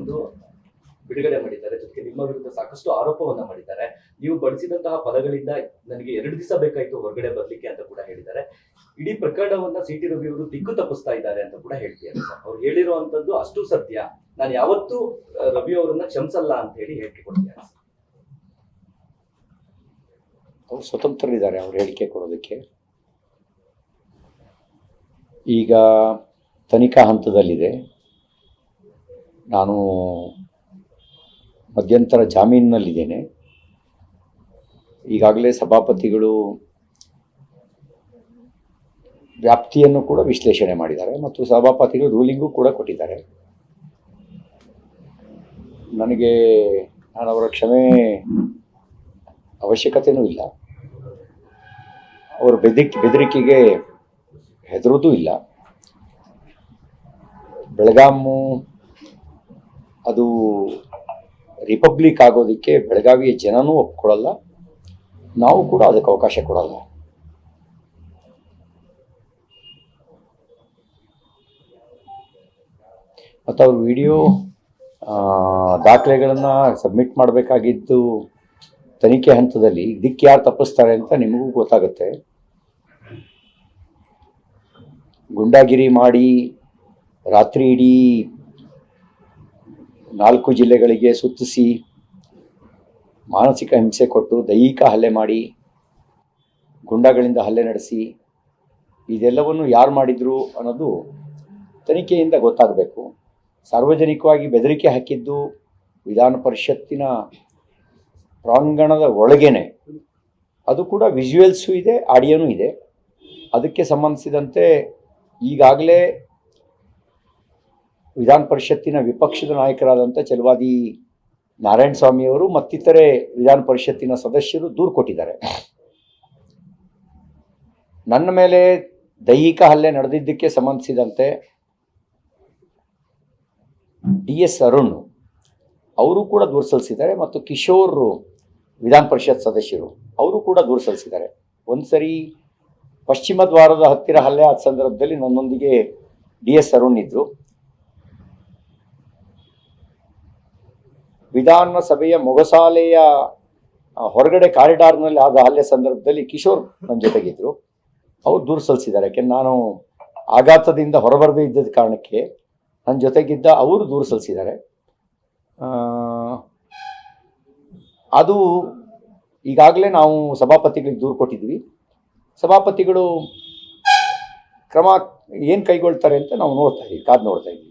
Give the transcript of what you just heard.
ಒಂದು ಬಿಡುಗಡೆ ಮಾಡಿದ್ದಾರೆ. ಜೊತೆಗೆ ನಿಮ್ಮ ವಿರುದ್ಧ ಸಾಕಷ್ಟು ಆರೋಪವನ್ನ ಮಾಡಿದ್ದಾರೆ. ನೀವು ಬಳಸಿದಂತಹ ಪದಗಳಿಂದ ನನಗೆ 2 ದಿವಸ ಬೇಕಾಯ್ತು ಹೊರಗಡೆ ಬರ್ಲಿಕ್ಕೆ ಅಂತ ಕೂಡ ಹೇಳಿದ್ದಾರೆ. ಇಡೀ ಪ್ರಕರಣವನ್ನ ಸಿ ಟಿ ರವಿ ಅವರು ದಿಕ್ಕು ತಪ್ಪಿಸ್ತಾ ಇದ್ದಾರೆ ಅಂತ ಕೂಡ ಹೇಳ್ತಿದ್ದಾರೆ ಸರ್. ಅವ್ರು ಹೇಳಿರುವಂತದ್ದು ಅಷ್ಟು ಸತ್ಯ. ನಾನು ಯಾವತ್ತೂ ರವಿ ಅವರನ್ನ ಕ್ಷಮಿಸಲ್ಲ ಅಂತ ಹೇಳಿ ಹೇಳಿಕೆ ಕೊಡ್ತಿದ್ದಾರೆ. ಅವ್ರು ಸ್ವತಂತ್ರರಿದ್ದಾರೆ ಅವ್ರು ಹೇಳಿಕೆ ಕೊಡೋದಕ್ಕೆ. ಈಗ ತನಿಖಾ ಹಂತದಲ್ಲಿದೆ. ನಾನು ಮಧ್ಯಂತರ ಜಾಮೀನಿನಲ್ಲಿದ್ದೇನೆ. ಈಗಾಗಲೇ ಸಭಾಪತಿಗಳು ವ್ಯಾಪ್ತಿಯನ್ನು ಕೂಡ ವಿಶ್ಲೇಷಣೆ ಮಾಡಿದ್ದಾರೆ ಮತ್ತು ಸಭಾಪತಿಗಳು ರೂಲಿಂಗು ಕೂಡ ಕೊಟ್ಟಿದ್ದಾರೆ. ನಾನು ಅವರ ಕ್ಷಮೆ ಅವಶ್ಯಕತೆಯೂ ಇಲ್ಲ. ಅವರ ಬೆದರಿಕೆಗೆ ಹೆದರೋದೂ ಇಲ್ಲ. ಬೆಳಗಾಮು ಅದು ರಿಪಬ್ಲಿಕ್ ಆಗೋದಕ್ಕೆ ಬೆಳಗಾವಿಯ ಜನನೂ ಒಪ್ಕೊಳ್ಳಲ್ಲ, ನಾವು ಕೂಡ ಅದಕ್ಕೆ ಅವಕಾಶ ಕೊಡಲ್ಲ. ಮತ್ತು ಅವ್ರ ವಿಡಿಯೋ ದಾಖಲೆಗಳನ್ನು ಸಬ್ಮಿಟ್ ಮಾಡಬೇಕಾಗಿದ್ದು ತನಿಖೆ ಹಂತದಲ್ಲಿ ಇದಕ್ಕೆ ಯಾರು ತಪ್ಪಿಸ್ತಾರೆ ಅಂತ ನಿಮಗೂ ಗೊತ್ತಾಗುತ್ತೆ. ಗುಂಡಾಗಿರಿ ಮಾಡಿ ರಾತ್ರಿ ಇಡೀ 4 ಜಿಲ್ಲೆಗಳಿಗೆ ಸುತ್ತಿಸಿ ಮಾನಸಿಕ ಹಿಂಸೆ ಕೊಟ್ಟು ದೈಹಿಕ ಹಲ್ಲೆ ಮಾಡಿ ಗುಂಡಾಗಳಿಂದ ಹಲ್ಲೆ ನಡೆಸಿ ಇದೆಲ್ಲವನ್ನು ಯಾರು ಮಾಡಿದ್ರು ಅನ್ನೋದು ತನಿಖೆಯಿಂದ ಗೊತ್ತಾಗಬೇಕು. ಸಾರ್ವಜನಿಕವಾಗಿ ಬೆದರಿಕೆ ಹಾಕಿದ್ದು ವಿಧಾನ ಪರಿಷತ್ತಿನ ಪ್ರಾಂಗಣದ ಒಳಗೇನೆ, ಅದು ಕೂಡ ವಿಜುವಲ್ಸು ಇದೆ, ಆಡಿಯೋನೂ ಇದೆ. ಅದಕ್ಕೆ ಸಂಬಂಧಿಸಿದಂತೆ ಈಗಾಗಲೇ ವಿಧಾನ ಪರಿಷತ್ತಿನ ವಿಪಕ್ಷದ ನಾಯಕರಾದಂಥ ಛಲವಾದಿ ನಾರಾಯಣ ಸ್ವಾಮಿಯವರು ಮತ್ತಿತರೆ ವಿಧಾನ ಪರಿಷತ್ತಿನ ಸದಸ್ಯರು ದೂರು ಕೊಟ್ಟಿದ್ದಾರೆ. ನನ್ನ ಮೇಲೆ ದೈಹಿಕ ಹಲ್ಲೆ ನಡೆದಿದ್ದಕ್ಕೆ ಸಂಬಂಧಿಸಿದಂತೆ DS ಅರುಣ್ ಅವರು ಕೂಡ ದೂರು ಸಲ್ಲಿಸಿದ್ದಾರೆ ಮತ್ತು ಕಿಶೋರ್ ವಿಧಾನ ಪರಿಷತ್ ಸದಸ್ಯರು ಅವರು ಕೂಡ ದೂರು ಸಲ್ಲಿಸಿದ್ದಾರೆ. ಒಂದು ಸರಿ ಪಶ್ಚಿಮ ದ್ವಾರದ ಹತ್ತಿರ ಹಲ್ಲೆ ಆದ ಸಂದರ್ಭದಲ್ಲಿ ನನ್ನೊಂದಿಗೆ DS ಅರುಣ್ ಇದ್ದರು. ವಿಧಾನಸಭೆಯ ಮೊಗಸಾಲೆಯ ಹೊರಗಡೆ ಕಾರಿಡಾರ್ನಲ್ಲಿ ಆದ ಹಲ್ಲೆ ಸಂದರ್ಭದಲ್ಲಿ ಕಿಶೋರ್ ನನ್ನ ಜೊತೆಗಿದ್ದರು. ಅವರು ದೂರು ಸಲ್ಲಿಸಿದ್ದಾರೆ. ಯಾಕೆಂದ್ರೆ ನಾನು ಆಘಾತದಿಂದ ಹೊರಬರದೇ ಇದ್ದದ ಕಾರಣಕ್ಕೆ ನನ್ನ ಜೊತೆಗಿದ್ದ ಅವರು ದೂರು ಸಲ್ಲಿಸಿದ್ದಾರೆ. ಅದು ಈಗಾಗಲೇ ನಾವು ಸಭಾಪತಿಗಳಿಗೆ ದೂರು ಕೊಟ್ಟಿದ್ವಿ. ಸಭಾಪತಿಗಳು ಕ್ರಮ ಏನು ಕೈಗೊಳ್ತಾರೆ ಅಂತ ನಾವು ಕಾದು ನೋಡ್ತಾ ಇದ್ವಿ.